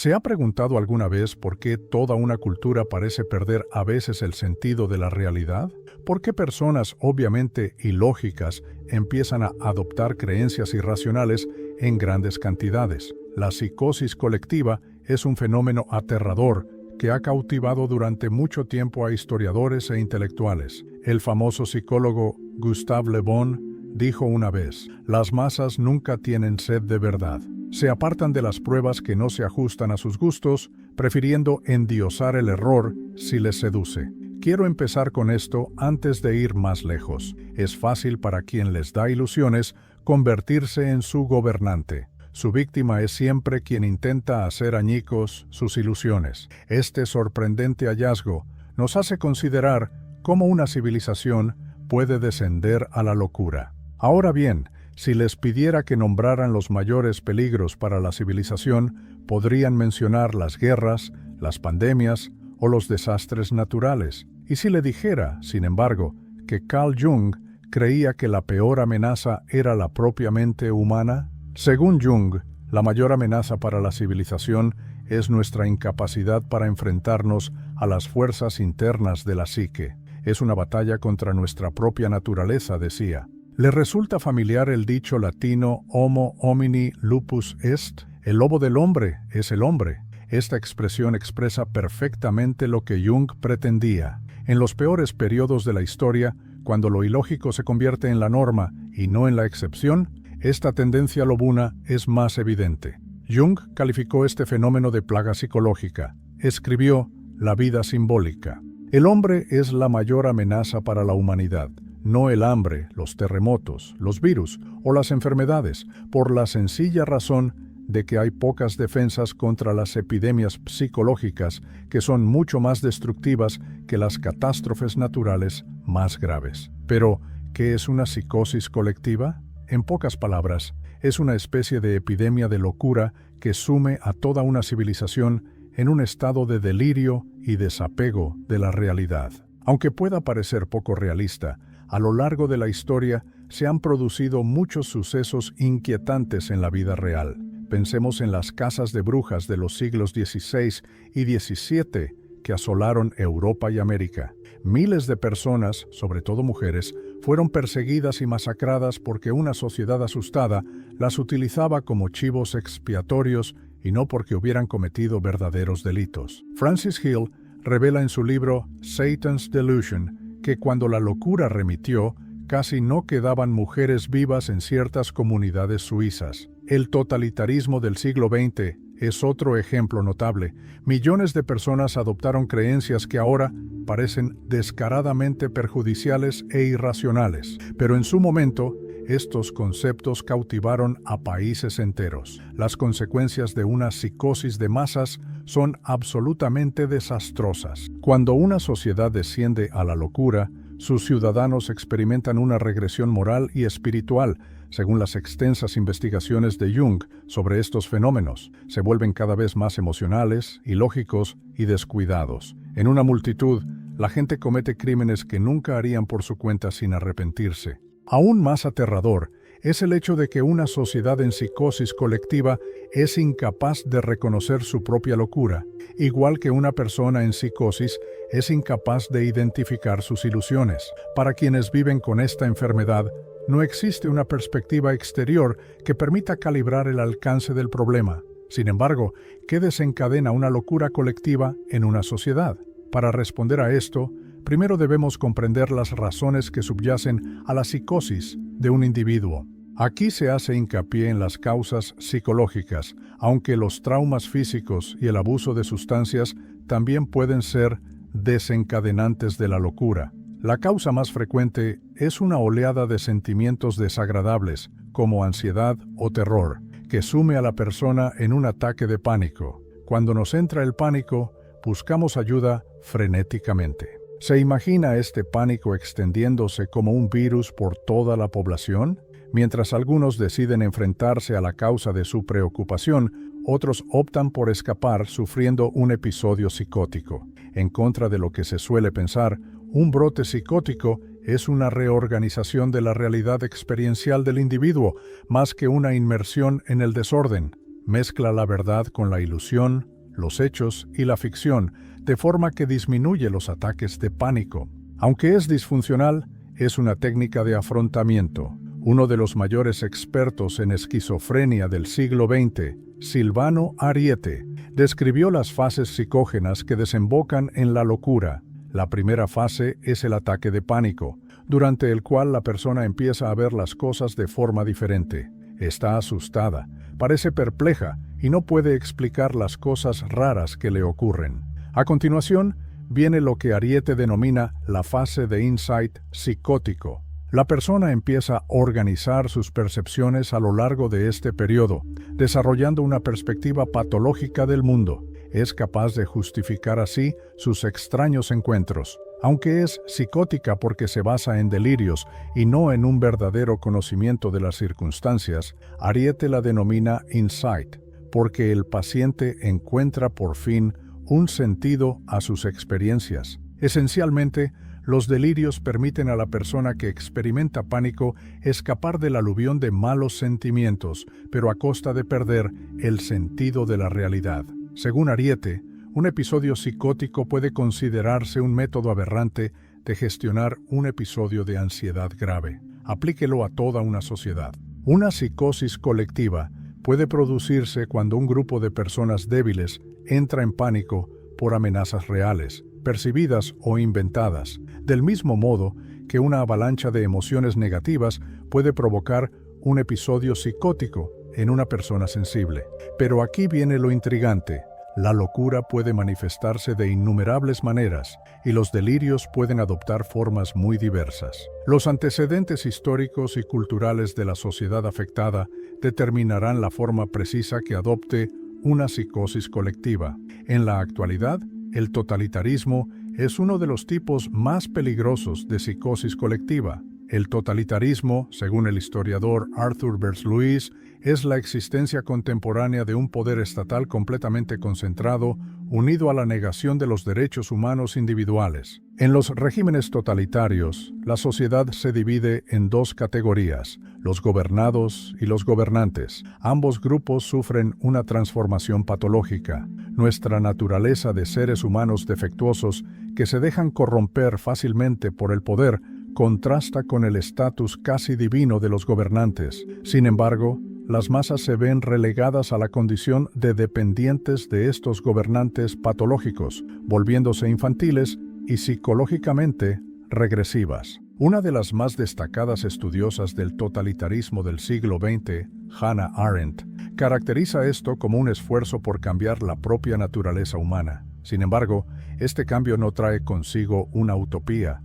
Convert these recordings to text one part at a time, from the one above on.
¿Se ha preguntado alguna vez por qué toda una cultura parece perder a veces el sentido de la realidad? ¿Por qué personas obviamente ilógicas empiezan a adoptar creencias irracionales en grandes cantidades? La psicosis colectiva es un fenómeno aterrador que ha cautivado durante mucho tiempo a historiadores e intelectuales. El famoso psicólogo Gustave Le Bon dijo una vez: «Las masas nunca tienen sed de verdad. Se apartan de las pruebas que no se ajustan a sus gustos, prefiriendo endiosar el error si les seduce». Quiero empezar con esto antes de ir más lejos. Es fácil para quien les da ilusiones convertirse en su gobernante. Su víctima es siempre quien intenta hacer añicos sus ilusiones. Este sorprendente hallazgo nos hace considerar cómo una civilización puede descender a la locura. Ahora bien, si les pidiera que nombraran los mayores peligros para la civilización, podrían mencionar las guerras, las pandemias o los desastres naturales. Y si le dijera, sin embargo, que Carl Jung creía que la peor amenaza era la propia mente humana. Según Jung, la mayor amenaza para la civilización es nuestra incapacidad para enfrentarnos a las fuerzas internas de la psique. Es una batalla contra nuestra propia naturaleza, decía. ¿Le resulta familiar el dicho latino Homo homini lupus est? El lobo del hombre es el hombre. Esta expresión expresa perfectamente lo que Jung pretendía. En los peores periodos de la historia, cuando lo ilógico se convierte en la norma y no en la excepción, esta tendencia lobuna es más evidente. Jung calificó este fenómeno de plaga psicológica. Escribió La vida simbólica. El hombre es la mayor amenaza para la humanidad, no el hambre, los terremotos, los virus o las enfermedades, por la sencilla razón de que hay pocas defensas contra las epidemias psicológicas que son mucho más destructivas que las catástrofes naturales más graves. Pero, ¿qué es una psicosis colectiva? En pocas palabras, es una especie de epidemia de locura que sume a toda una civilización en un estado de delirio y desapego de la realidad. Aunque pueda parecer poco realista, a lo largo de la historia se han producido muchos sucesos inquietantes en la vida real. Pensemos en las casas de brujas de los siglos XVI y XVII que asolaron Europa y América. Miles de personas, sobre todo mujeres, fueron perseguidas y masacradas porque una sociedad asustada las utilizaba como chivos expiatorios y no porque hubieran cometido verdaderos delitos. Francis Hill revela en su libro Satan's Delusion que cuando la locura remitió, casi no quedaban mujeres vivas en ciertas comunidades suizas. El totalitarismo del siglo XX es otro ejemplo notable. Millones de personas adoptaron creencias que ahora parecen descaradamente perjudiciales e irracionales, pero en su momento, estos conceptos cautivaron a países enteros. Las consecuencias de una psicosis de masas son absolutamente desastrosas. Cuando una sociedad desciende a la locura, sus ciudadanos experimentan una regresión moral y espiritual. Según las extensas investigaciones de Jung sobre estos fenómenos, se vuelven cada vez más emocionales, ilógicos y descuidados. En una multitud, la gente comete crímenes que nunca harían por su cuenta sin arrepentirse. Aún más aterrador es el hecho de que una sociedad en psicosis colectiva es incapaz de reconocer su propia locura, igual que una persona en psicosis es incapaz de identificar sus ilusiones. Para quienes viven con esta enfermedad, no existe una perspectiva exterior que permita calibrar el alcance del problema. Sin embargo, ¿qué desencadena una locura colectiva en una sociedad? Para responder a esto, primero debemos comprender las razones que subyacen a la psicosis de un individuo. Aquí se hace hincapié en las causas psicológicas, aunque los traumas físicos y el abuso de sustancias también pueden ser desencadenantes de la locura. La causa más frecuente es una oleada de sentimientos desagradables, como ansiedad o terror, que sume a la persona en un ataque de pánico. Cuando nos entra el pánico, buscamos ayuda frenéticamente. ¿Se imagina este pánico extendiéndose como un virus por toda la población? Mientras algunos deciden enfrentarse a la causa de su preocupación, otros optan por escapar sufriendo un episodio psicótico. En contra de lo que se suele pensar, un brote psicótico es una reorganización de la realidad experiencial del individuo, más que una inmersión en el desorden. Mezcla la verdad con la ilusión, los hechos y la ficción, de forma que disminuye los ataques de pánico. Aunque es disfuncional, es una técnica de afrontamiento. Uno de los mayores expertos en esquizofrenia del siglo XX, Silvano Ariete, describió las fases psicógenas que desembocan en la locura. La primera fase es el ataque de pánico, durante el cual la persona empieza a ver las cosas de forma diferente. Está asustada, parece perpleja y no puede explicar las cosas raras que le ocurren. A continuación, viene lo que Ariete denomina la fase de insight psicótico. La persona empieza a organizar sus percepciones a lo largo de este periodo, desarrollando una perspectiva patológica del mundo. Es capaz de justificar así sus extraños encuentros. Aunque es psicótica porque se basa en delirios y no en un verdadero conocimiento de las circunstancias, Ariete la denomina insight, porque el paciente encuentra por fin un sentido a sus experiencias. Esencialmente, los delirios permiten a la persona que experimenta pánico escapar del aluvión de malos sentimientos, pero a costa de perder el sentido de la realidad. Según Ariete, un episodio psicótico puede considerarse un método aberrante de gestionar un episodio de ansiedad grave. Aplíquelo a toda una sociedad. Una psicosis colectiva puede producirse cuando un grupo de personas débiles entra en pánico por amenazas reales, percibidas o inventadas, del mismo modo que una avalancha de emociones negativas puede provocar un episodio psicótico en una persona sensible. Pero aquí viene lo intrigante. La locura puede manifestarse de innumerables maneras y los delirios pueden adoptar formas muy diversas. Los antecedentes históricos y culturales de la sociedad afectada determinarán la forma precisa que adopte una psicosis colectiva. En la actualidad, el totalitarismo es uno de los tipos más peligrosos de psicosis colectiva. El totalitarismo, según el historiador Arthur Berce-Lewis, es la existencia contemporánea de un poder estatal completamente concentrado, unido a la negación de los derechos humanos individuales. En los regímenes totalitarios, la sociedad se divide en dos categorías, los gobernados y los gobernantes. Ambos grupos sufren una transformación patológica. Nuestra naturaleza de seres humanos defectuosos que se dejan corromper fácilmente por el poder contrasta con el estatus casi divino de los gobernantes. Sin embargo, las masas se ven relegadas a la condición de dependientes de estos gobernantes patológicos, volviéndose infantiles y psicológicamente regresivas. Una de las más destacadas estudiosas del totalitarismo del siglo XX, Hannah Arendt, caracteriza esto como un esfuerzo por cambiar la propia naturaleza humana. Sin embargo, este cambio no trae consigo una utopía.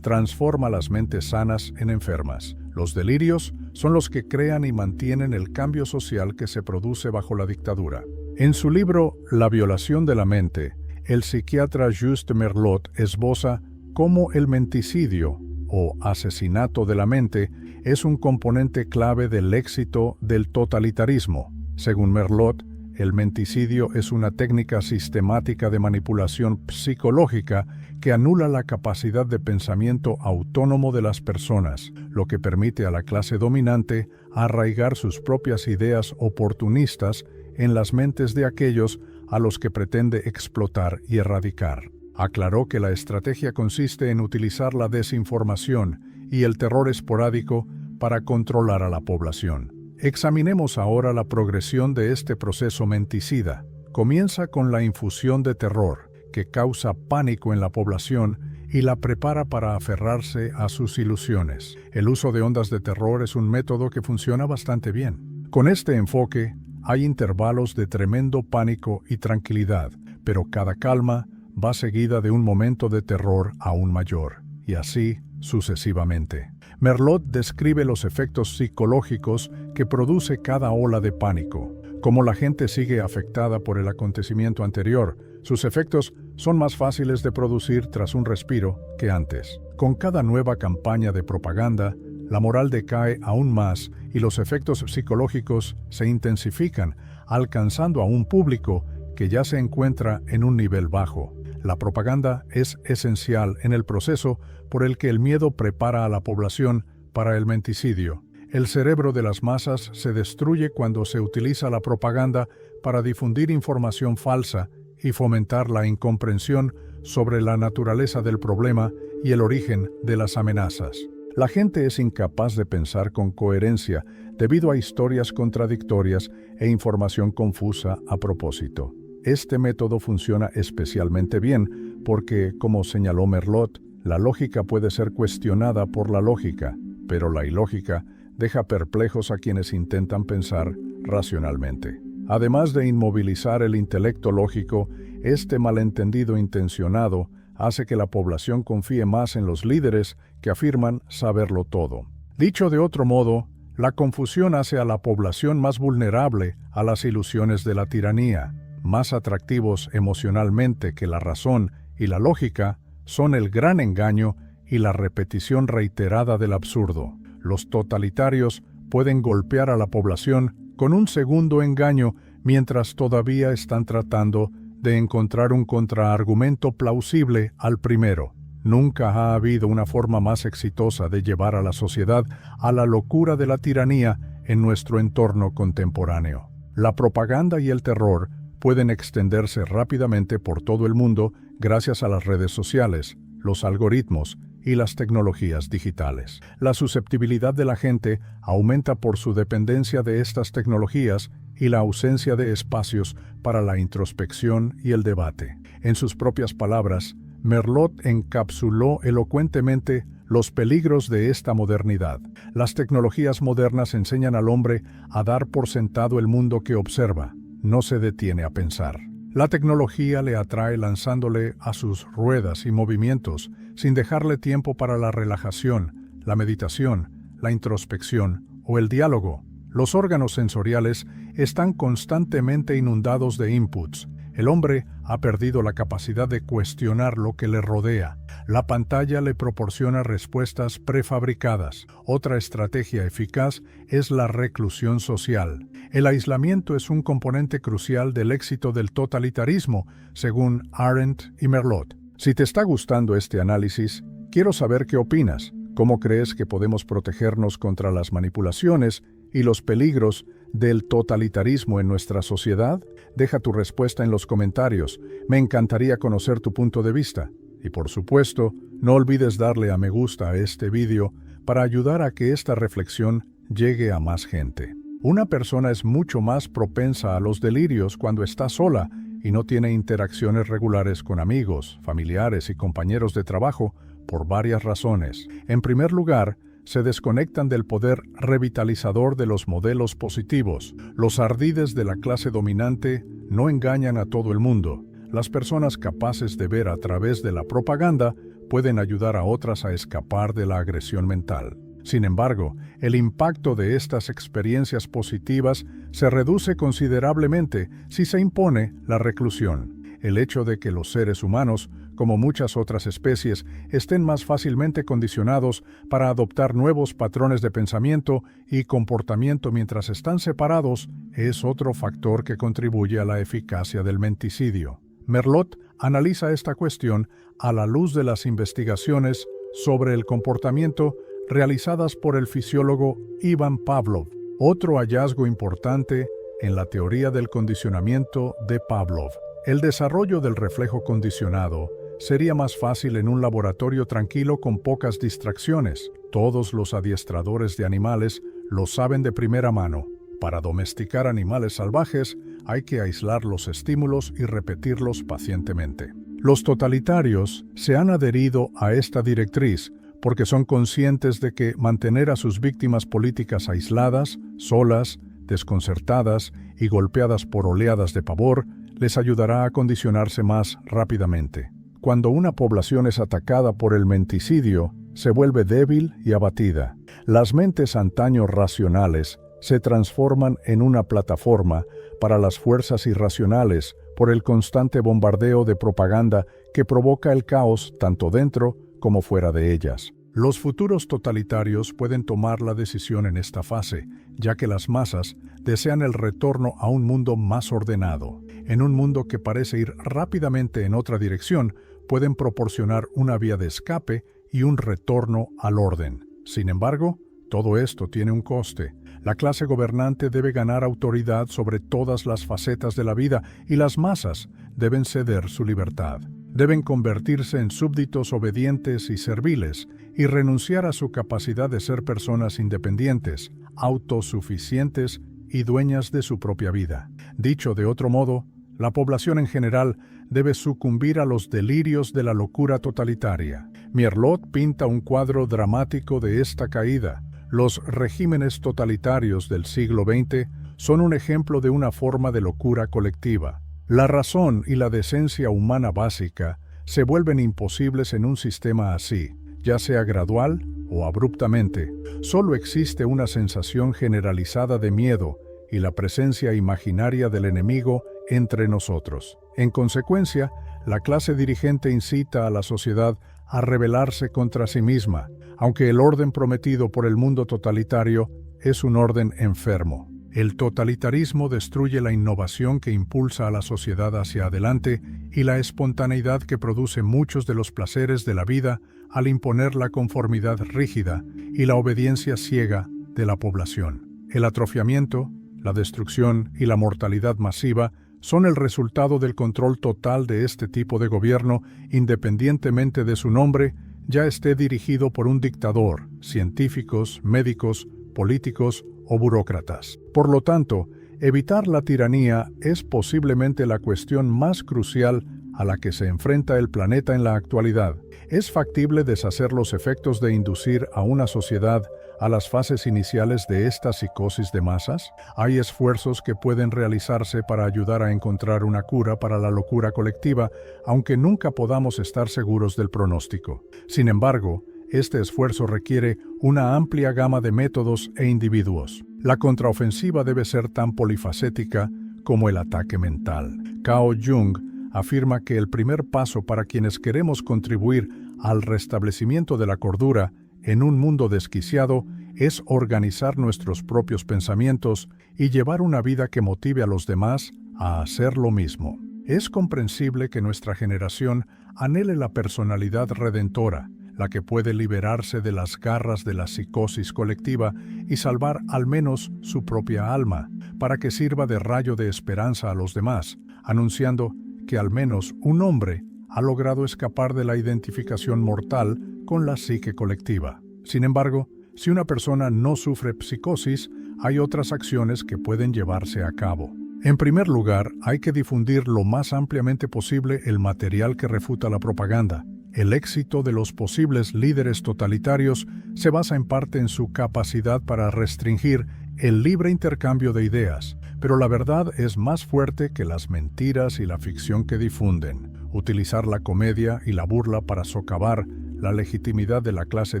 Transforma las mentes sanas en enfermas. Los delirios son los que crean y mantienen el cambio social que se produce bajo la dictadura. En su libro La violación de la mente, el psiquiatra Just Merlot esboza cómo el menticidio, o asesinato de la mente, es un componente clave del éxito del totalitarismo. Según Merlot, el menticidio es una técnica sistemática de manipulación psicológica que anula la capacidad de pensamiento autónomo de las personas, lo que permite a la clase dominante arraigar sus propias ideas oportunistas en las mentes de aquellos a los que pretende explotar y erradicar. Aclaró que la estrategia consiste en utilizar la desinformación y el terror esporádico para controlar a la población. Examinemos ahora la progresión de este proceso menticida. Comienza con la infusión de terror, que causa pánico en la población y la prepara para aferrarse a sus ilusiones. El uso de ondas de terror es un método que funciona bastante bien. Con este enfoque, hay intervalos de tremendo pánico y tranquilidad, pero cada calma va seguida de un momento de terror aún mayor, y así sucesivamente. Merlot describe los efectos psicológicos que produce cada ola de pánico. Como la gente sigue afectada por el acontecimiento anterior, sus efectos son más fáciles de producir tras un respiro que antes. Con cada nueva campaña de propaganda, la moral decae aún más y los efectos psicológicos se intensifican, alcanzando a un público que ya se encuentra en un nivel bajo. La propaganda es esencial en el proceso por el que el miedo prepara a la población para el menticidio. El cerebro de las masas se destruye cuando se utiliza la propaganda para difundir información falsa y fomentar la incomprensión sobre la naturaleza del problema y el origen de las amenazas. La gente es incapaz de pensar con coherencia debido a historias contradictorias e información confusa a propósito. Este método funciona especialmente bien porque, como señaló Merleau, la lógica puede ser cuestionada por la lógica, pero la ilógica deja perplejos a quienes intentan pensar racionalmente. Además de inmovilizar el intelecto lógico, este malentendido intencionado hace que la población confíe más en los líderes que afirman saberlo todo. Dicho de otro modo, la confusión hace a la población más vulnerable a las ilusiones de la tiranía. Más atractivos emocionalmente que la razón y la lógica son el gran engaño y la repetición reiterada del absurdo. Los totalitarios pueden golpear a la población con un segundo engaño mientras todavía están tratando de encontrar un contraargumento plausible al primero. Nunca ha habido una forma más exitosa de llevar a la sociedad a la locura de la tiranía en nuestro entorno contemporáneo. La propaganda y el terror pueden extenderse rápidamente por todo el mundo gracias a las redes sociales, los algoritmos y las tecnologías digitales. La susceptibilidad de la gente aumenta por su dependencia de estas tecnologías y la ausencia de espacios para la introspección y el debate. En sus propias palabras, Merleau encapsuló elocuentemente los peligros de esta modernidad. Las tecnologías modernas enseñan al hombre a dar por sentado el mundo que observa, no se detiene a pensar. La tecnología le atrae lanzándole a sus ruedas y movimientos, sin dejarle tiempo para la relajación, la meditación, la introspección o el diálogo. Los órganos sensoriales están constantemente inundados de inputs. El hombre ha perdido la capacidad de cuestionar lo que le rodea. La pantalla le proporciona respuestas prefabricadas. Otra estrategia eficaz es la reclusión social. El aislamiento es un componente crucial del éxito del totalitarismo, según Arendt y Merleau. Si te está gustando este análisis, quiero saber qué opinas. ¿Cómo crees que podemos protegernos contra las manipulaciones y los peligros del totalitarismo en nuestra sociedad? Deja tu respuesta en los comentarios. Me encantaría conocer tu punto de vista. Y por supuesto, no olvides darle a me gusta a este vídeo para ayudar a que esta reflexión llegue a más gente. Una persona es mucho más propensa a los delirios cuando está sola y no tiene interacciones regulares con amigos, familiares y compañeros de trabajo por varias razones. En primer lugar, se desconectan del poder revitalizador de los modelos positivos. Los ardides de la clase dominante no engañan a todo el mundo. Las personas capaces de ver a través de la propaganda pueden ayudar a otras a escapar de la agresión mental. Sin embargo, el impacto de estas experiencias positivas se reduce considerablemente si se impone la reclusión. El hecho de que los seres humanos, como muchas otras especies, estén más fácilmente condicionados para adoptar nuevos patrones de pensamiento y comportamiento mientras están separados es otro factor que contribuye a la eficacia del menticidio. Merleau analiza esta cuestión a la luz de las investigaciones sobre el comportamiento realizadas por el fisiólogo Ivan Pavlov. Otro hallazgo importante en la teoría del condicionamiento de Pavlov. El desarrollo del reflejo condicionado sería más fácil en un laboratorio tranquilo con pocas distracciones. Todos los adiestradores de animales lo saben de primera mano. Para domesticar animales salvajes hay que aislar los estímulos y repetirlos pacientemente. Los totalitarios se han adherido a esta directriz porque son conscientes de que mantener a sus víctimas políticas aisladas, solas, desconcertadas y golpeadas por oleadas de pavor les ayudará a condicionarse más rápidamente. Cuando una población es atacada por el menticidio, se vuelve débil y abatida. Las mentes antaño racionales se transforman en una plataforma para las fuerzas irracionales por el constante bombardeo de propaganda que provoca el caos tanto dentro como fuera de ellas. Los futuros totalitarios pueden tomar la decisión en esta fase, ya que las masas desean el retorno a un mundo más ordenado. En un mundo que parece ir rápidamente en otra dirección, pueden proporcionar una vía de escape y un retorno al orden. Sin embargo, todo esto tiene un coste. La clase gobernante debe ganar autoridad sobre todas las facetas de la vida y las masas deben ceder su libertad. Deben convertirse en súbditos obedientes y serviles y renunciar a su capacidad de ser personas independientes, autosuficientes y dueñas de su propia vida. Dicho de otro modo, la población en general debe sucumbir a los delirios de la locura totalitaria. Mierlot pinta un cuadro dramático de esta caída. Los regímenes totalitarios del siglo XX son un ejemplo de una forma de locura colectiva. La razón y la decencia humana básica se vuelven imposibles en un sistema así, ya sea gradual o abruptamente. Solo existe una sensación generalizada de miedo y la presencia imaginaria del enemigo entre nosotros. En consecuencia, la clase dirigente incita a la sociedad a rebelarse contra sí misma, aunque el orden prometido por el mundo totalitario es un orden enfermo. El totalitarismo destruye la innovación que impulsa a la sociedad hacia adelante y la espontaneidad que produce muchos de los placeres de la vida al imponer la conformidad rígida y la obediencia ciega de la población. El atrofiamiento, la destrucción y la mortalidad masiva son el resultado del control total de este tipo de gobierno, independientemente de su nombre, ya esté dirigido por un dictador, científicos, médicos, políticos o burócratas. Por lo tanto, evitar la tiranía es posiblemente la cuestión más crucial a la que se enfrenta el planeta en la actualidad. ¿Es factible deshacer los efectos de inducir a una sociedad a las fases iniciales de esta psicosis de masas? Hay esfuerzos que pueden realizarse para ayudar a encontrar una cura para la locura colectiva, aunque nunca podamos estar seguros del pronóstico. Sin embargo, este esfuerzo requiere una amplia gama de métodos e individuos. La contraofensiva debe ser tan polifacética como el ataque mental. Carl Jung afirma que el primer paso para quienes queremos contribuir al restablecimiento de la cordura en un mundo desquiciado es organizar nuestros propios pensamientos y llevar una vida que motive a los demás a hacer lo mismo. Es comprensible que nuestra generación anhele la personalidad redentora, la que puede liberarse de las garras de la psicosis colectiva y salvar al menos su propia alma, para que sirva de rayo de esperanza a los demás, anunciando que al menos un hombre ha logrado escapar de la identificación mortal con la psique colectiva. Sin embargo, si una persona no sufre psicosis, hay otras acciones que pueden llevarse a cabo. En primer lugar, hay que difundir lo más ampliamente posible el material que refuta la propaganda. El éxito de los posibles líderes totalitarios se basa en parte en su capacidad para restringir el libre intercambio de ideas, pero la verdad es más fuerte que las mentiras y la ficción que difunden. Utilizar la comedia y la burla para socavar la legitimidad de la clase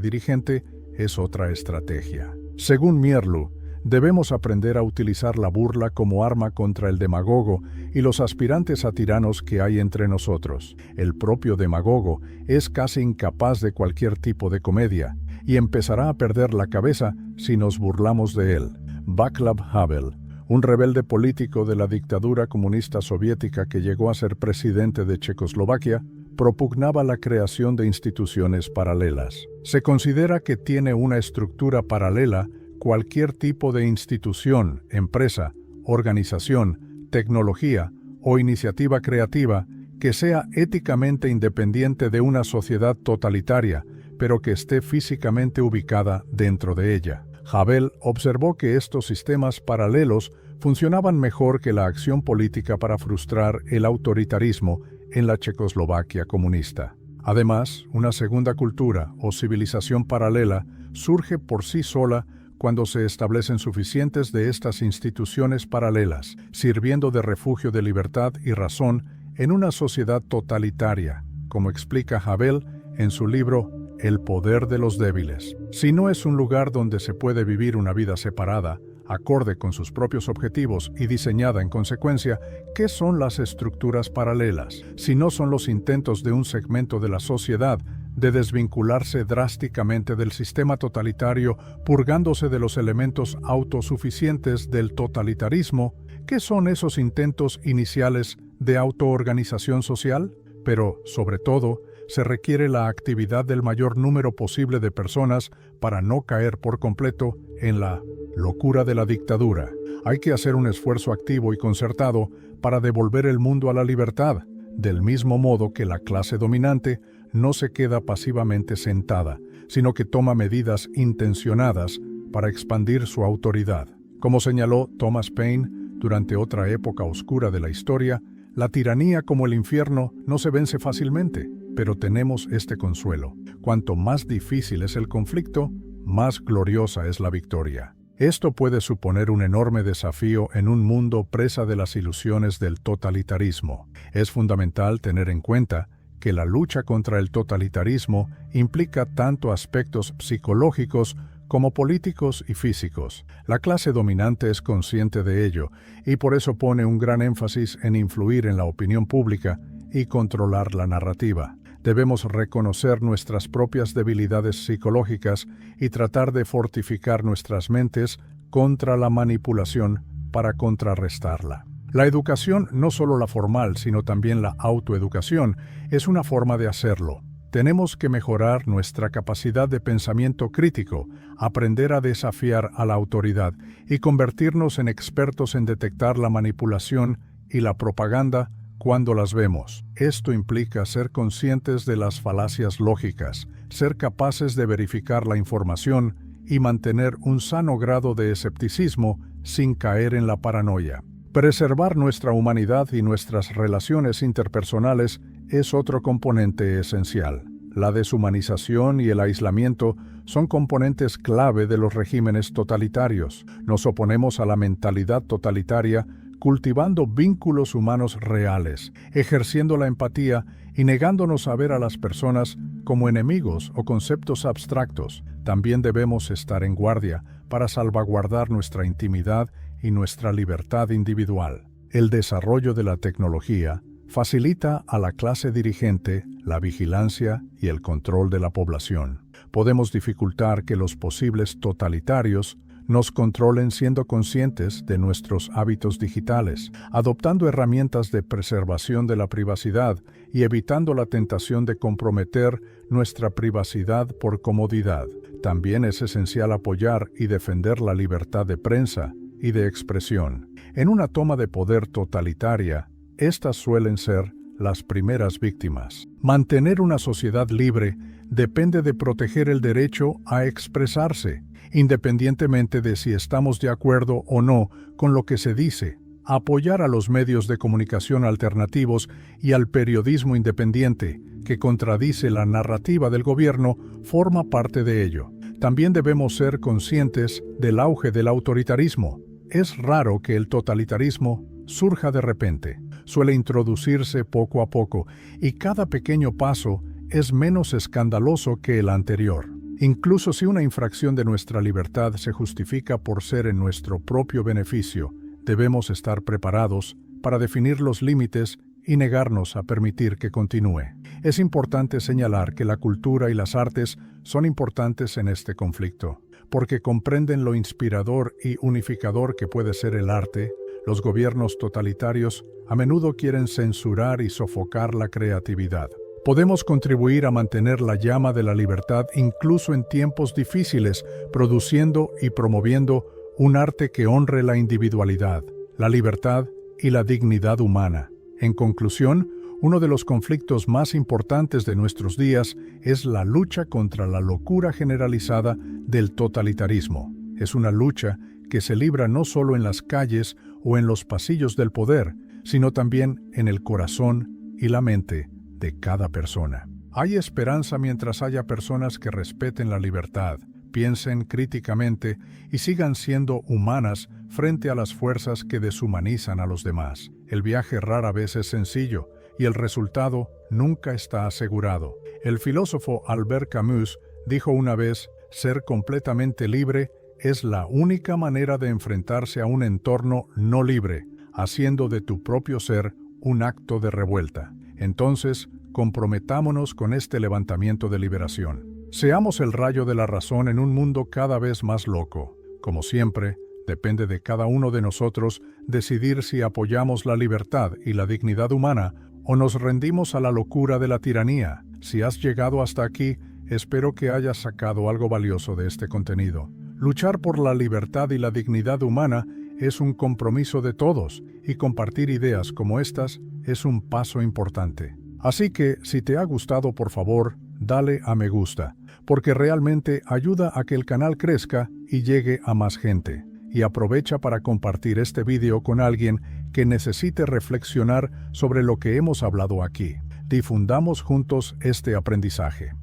dirigente es otra estrategia. Según Mierlu, debemos aprender a utilizar la burla como arma contra el demagogo y los aspirantes a tiranos que hay entre nosotros. El propio demagogo es casi incapaz de cualquier tipo de comedia y empezará a perder la cabeza si nos burlamos de él. Václav Havel, un rebelde político de la dictadura comunista soviética que llegó a ser presidente de Checoslovaquia, propugnaba la creación de instituciones paralelas. Se considera que tiene una estructura paralela cualquier tipo de institución, empresa, organización, tecnología o iniciativa creativa que sea éticamente independiente de una sociedad totalitaria, pero que esté físicamente ubicada dentro de ella. Havel observó que estos sistemas paralelos funcionaban mejor que la acción política para frustrar el autoritarismo en la Checoslovaquia comunista. Además, una segunda cultura o civilización paralela surge por sí sola cuando se establecen suficientes de estas instituciones paralelas, sirviendo de refugio de libertad y razón en una sociedad totalitaria, como explica Havel en su libro El poder de los débiles. Si no es un lugar donde se puede vivir una vida separada, acorde con sus propios objetivos y diseñada en consecuencia, ¿qué son las estructuras paralelas? Si no son los intentos de un segmento de la sociedad de desvincularse drásticamente del sistema totalitario, purgándose de los elementos autosuficientes del totalitarismo, ¿qué son esos intentos iniciales de autoorganización social? Pero, sobre todo, se requiere la actividad del mayor número posible de personas para no caer por completo en la locura de la dictadura. Hay que hacer un esfuerzo activo y concertado para devolver el mundo a la libertad, Del mismo modo que la clase dominante no se queda pasivamente sentada, sino que toma medidas intencionadas para expandir su autoridad. Como señaló Thomas Paine durante otra época oscura de la historia, la tiranía como el infierno no se vence fácilmente, pero tenemos este consuelo. Cuanto más difícil es el conflicto, más gloriosa es la victoria. Esto puede suponer un enorme desafío en un mundo presa de las ilusiones del totalitarismo. Es fundamental tener en cuenta que la lucha contra el totalitarismo implica tanto aspectos psicológicos como políticos y físicos. La clase dominante es consciente de ello y por eso pone un gran énfasis en influir en la opinión pública y controlar la narrativa. Debemos reconocer nuestras propias debilidades psicológicas y tratar de fortificar nuestras mentes contra la manipulación para contrarrestarla. La educación, no solo la formal, sino también la autoeducación, es una forma de hacerlo. Tenemos que mejorar nuestra capacidad de pensamiento crítico, aprender a desafiar a la autoridad y convertirnos en expertos en detectar la manipulación y la propaganda cuando las vemos. Esto implica ser conscientes de las falacias lógicas, ser capaces de verificar la información y mantener un sano grado de escepticismo sin caer en la paranoia. Preservar nuestra humanidad y nuestras relaciones interpersonales es otro componente esencial. La deshumanización y el aislamiento son componentes clave de los regímenes totalitarios. Nos oponemos a la mentalidad totalitaria cultivando vínculos humanos reales, ejerciendo la empatía y negándonos a ver a las personas como enemigos o conceptos abstractos. También debemos estar en guardia para salvaguardar nuestra intimidad y nuestra libertad individual. El desarrollo de la tecnología facilita a la clase dirigente la vigilancia y el control de la población. Podemos dificultar que los posibles totalitarios nos controlen siendo conscientes de nuestros hábitos digitales, adoptando herramientas de preservación de la privacidad y evitando la tentación de comprometer nuestra privacidad por comodidad. También es esencial apoyar y defender la libertad de prensa y de expresión. En una toma de poder totalitaria, estas suelen ser las primeras víctimas. Mantener una sociedad libre depende de proteger el derecho a expresarse, independientemente de si estamos de acuerdo o no con lo que se dice. Apoyar a los medios de comunicación alternativos y al periodismo independiente, que contradice la narrativa del gobierno, forma parte de ello. También debemos ser conscientes del auge del autoritarismo. Es raro que el totalitarismo surja de repente. Suele introducirse poco a poco y cada pequeño paso es menos escandaloso que el anterior. Incluso si una infracción de nuestra libertad se justifica por ser en nuestro propio beneficio, debemos estar preparados para definir los límites y negarnos a permitir que continúe. Es importante señalar que la cultura y las artes son importantes en este conflicto, porque comprenden lo inspirador y unificador que puede ser el arte. Los gobiernos totalitarios a menudo quieren censurar y sofocar la creatividad. Podemos contribuir a mantener la llama de la libertad incluso en tiempos difíciles, produciendo y promoviendo un arte que honre la individualidad, la libertad y la dignidad humana. En conclusión, uno de los conflictos más importantes de nuestros días es la lucha contra la locura generalizada del totalitarismo. Es una lucha que se libra no solo en las calles o en los pasillos del poder, sino también en el corazón y la mente de cada persona. Hay esperanza mientras haya personas que respeten la libertad, piensen críticamente y sigan siendo humanas frente a las fuerzas que deshumanizan a los demás. El viaje rara vez es sencillo y el resultado nunca está asegurado. El filósofo Albert Camus dijo una vez: ser completamente libre es la única manera de enfrentarse a un entorno no libre, haciendo de tu propio ser un acto de revuelta. Entonces, comprometámonos con este levantamiento de liberación. Seamos el rayo de la razón en un mundo cada vez más loco. Como siempre, depende de cada uno de nosotros decidir si apoyamos la libertad y la dignidad humana o nos rendimos a la locura de la tiranía. Si has llegado hasta aquí, espero que hayas sacado algo valioso de este contenido. Luchar por la libertad y la dignidad humana es un compromiso de todos, y compartir ideas como estas es un paso importante. Así que, si te ha gustado, por favor, dale a me gusta, porque realmente ayuda a que el canal crezca y llegue a más gente. Y aprovecha para compartir este video con alguien que necesite reflexionar sobre lo que hemos hablado aquí. Difundamos juntos este aprendizaje.